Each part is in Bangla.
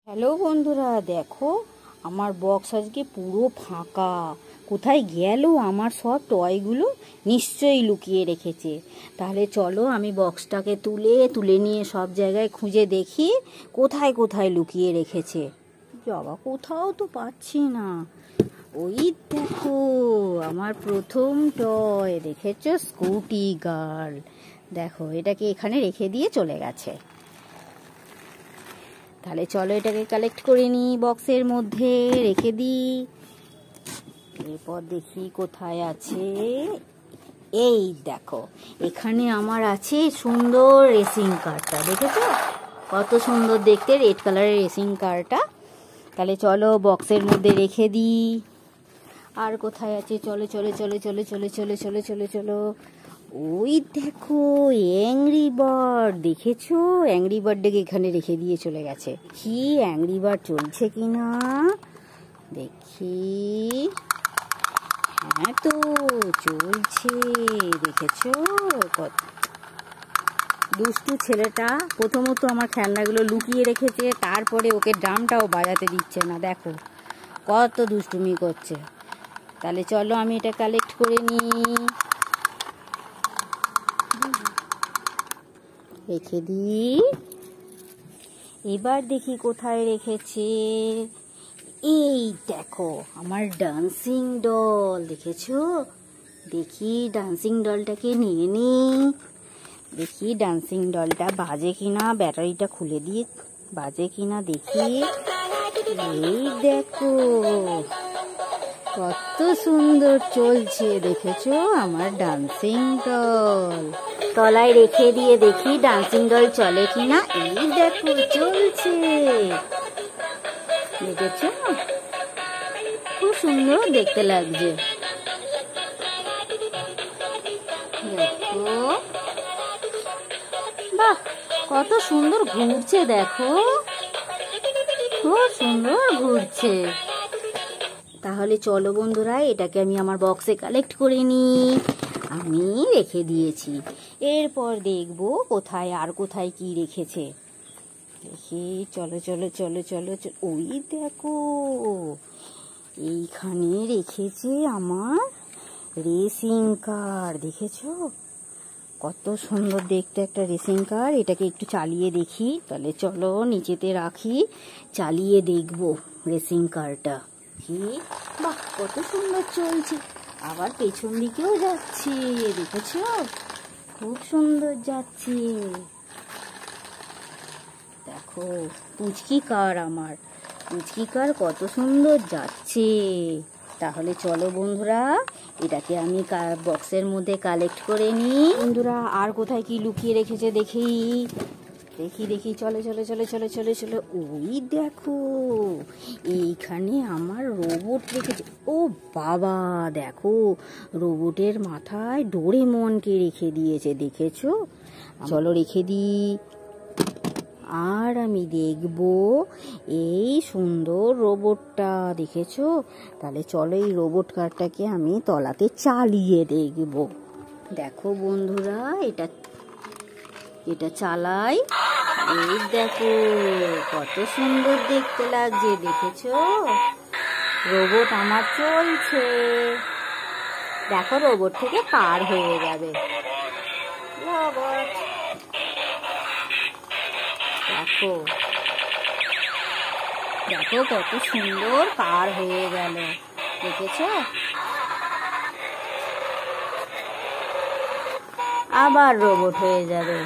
হ্যালো বন্ধুরা, দেখো আমার বক্স আজকে পুরো ফাঁকা। কোথায় গেল আমার সব টয়গুলো? নিশ্চয়ই লুকিয়ে রেখেছে। তাহলে চলো আমি বক্সটাকে তুলে নিয়ে সব জায়গায় খুঁজে দেখি কোথায় কোথায় লুকিয়ে রেখেছে। বাবা, কোথাও তো পাচ্ছি না। ওই দেখো আমার প্রথম টয়, দেখেছো? Scooty girl. দেখো এটাকে এখানে রেখে দিয়ে চলে গেছে। তাহলে চলো এটাকে কালেক্ট করে নিই, বক্সের মধ্যে রেখে দিই। এরপর দেখি কোথায় আছে। এই দেখো এখানে আমার আছে সুন্দর রেসিং কারটা। দেখেছো কত সুন্দর দেখতে, রেড কালারের রেসিং কারটা। তাহলে চলো বক্সের মধ্যে রেখে দিই। আর কোথায় আছে? চলো চলো চলো চলো চলো চলো চলো চলো চলো। ওই দেখো অ্যাংরি বার্ড। দেখেছো অ্যাংরি বার্ডটাকে এখানে রেখে দিয়ে চলে গেছে। কি অ্যাংরি বার্ড চলছে কিনা দেখি। হ্যাঁ তো চলছে। দেখেছো কত দুষ্টু ছেলেটা। প্রথমত আমার খেলনাগুলো লুকিয়ে রেখেছে, তারপরে ওকে ড্রামটাও বাজাতে দিচ্ছে না। দেখো কত দুষ্টুমি করছে। তাহলে চলো আমি এটা কালেক্ট করে নিই, রেখে দিই। এবার দেখি কোথায় রেখেছে। এই দেখো আমার ডান্সিং ডল। দেখেছো? দেখি ডান্সিং ডলটাকে নিয়ে নিই। দেখি ডান্সিং ডলটা বাজে কিনা, ব্যাটারিটা খুলে দিয়ে বাজে কিনা দেখি। এই দেখো কত সুন্দর চলছে। দেখেছো আমার ডান্সিং ডল? তলায় রেখে দিয়ে দেখি ডান্সিং ডল চলে কিনা। এই দেখো চলছে। দেখেছো খুব সুন্দর দেখতে লাগছে। দেখো বাহ কত সুন্দর ঘুরছে। দেখো খুব সুন্দর ঘুরছে। তাহলে চলো বন্ধুরা এটাকে আমি আমার বক্সে কালেক্ট করে নিই। আমি রেখে দিয়েছি। এরপর দেখবো কোথায় আর কোথায় কি রেখেছে। দেখি চলো চলো চলো চলো। ওই দেখো এইখানে রেখেছে আমার রেসিং কার। দেখেছো কত সুন্দর দেখতে একটা রেসিং কার। এটাকে একটু চালিয়ে দেখি। তাহলে চলো নিচেতে রাখি, চালিয়ে দেখবো রেসিং কারটা। কি বাহ কত সুন্দর চলছে। আবার পেছন দিকেও যাচ্ছে। দেখেছো খুব সুন্দর যাচ্ছে। দেখো পুচকি কার, আমার পুচকি কার কত সুন্দর যাচ্ছে। তাহলে চলো বন্ধুরা এটাকে আমি বক্সের মধ্যে কালেক্ট করে নিই। বন্ধুরা আর কোথায় কি লুকিয়ে রেখেছে দেখি দেখি দেখি। চলো চলো চলো চলো চলো চলো। ওই দেখো এইখানে আমার রোবট রেখেছে। ও বাবা দেখো রোবটের মাথায় ডোরেমনকে রেখে দিয়েছে। দেখেছো? চলো রেখে দিই। আর আমি দেখবো এই সুন্দর রোবটটা। দেখেছো? তাহলে চলো এই রোবট কারটাকে আমি তলাতে চালিয়ে দেখবো। দেখো বন্ধুরা এটা চালাই। এই দেখো কত সুন্দর দেখতে লাগছে। দেখেছো রোবট আমার চলছে। দেখো রোবট থেকে পার হয়ে যাবে। রোবট দেখো দেখো কত সুন্দর পার হয়ে গেল। দেখেছো? আবার রোবট হয়ে যাবে।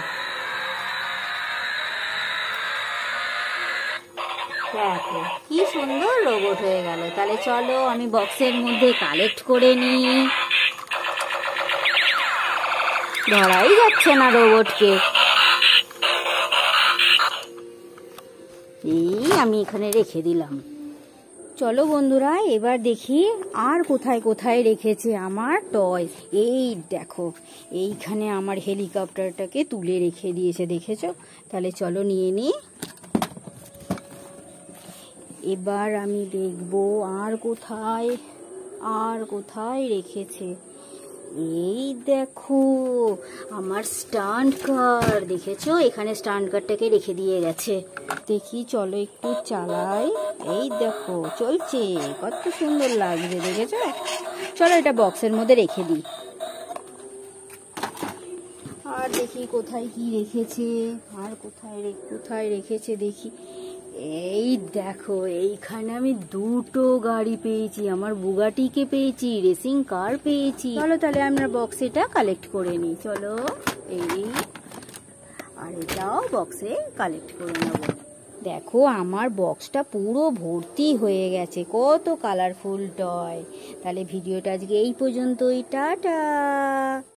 দেখো কি সুন্দর রোবট হয়ে গেল। তাহলে চলো আমি বক্সের মধ্যে কালেক্ট করে নিই। ধরাই যাচ্ছে না রোবটকে। এই আমি এখানে রেখে দিলাম। চলো বন্ধুরা এবার দেখি আর কোথায় কোথায় রেখেছে আমার টয়। এই দেখো এইখানে আমার হেলিকপ্টারটাকে তুলে রেখে দিয়েছে। দেখেছো? তাহলে চলো নিয়ে নিই। এবার আমি দেখবো আর কোথায় রেখেছে। এই দেখো আমার স্টান্ট কার, দেখেছো এখানে স্টান্ট কারটাকে রেখে দিয়ে গেছে। দেখি চলো একটু চালাই। এই দেখো চলছে, কত সুন্দর লাগছে দেখেছো। চলো এটা বক্সের মধ্যে রেখে দিই। আর দেখি কোথায় কি রেখেছে, আর কোথায় রেখেছে দেখি। এই দেখো এইখানে আমি দুটো গাড়ি পেয়েছি, আমার বুগাটিকে পেয়েছি, রেসিং কার পেয়েছি। চলো তাহলে আমরা বক্সে এটা কালেক্ট করে নিই। চলো এই আর এটাও বক্সে কালেক্ট করে নেব। দেখো আমার বক্সটা পুরো ভর্তি হয়ে গেছে, কত কালারফুল টয়। তাহলে ভিডিওটা আজকে এই পর্যন্তই, টাটা।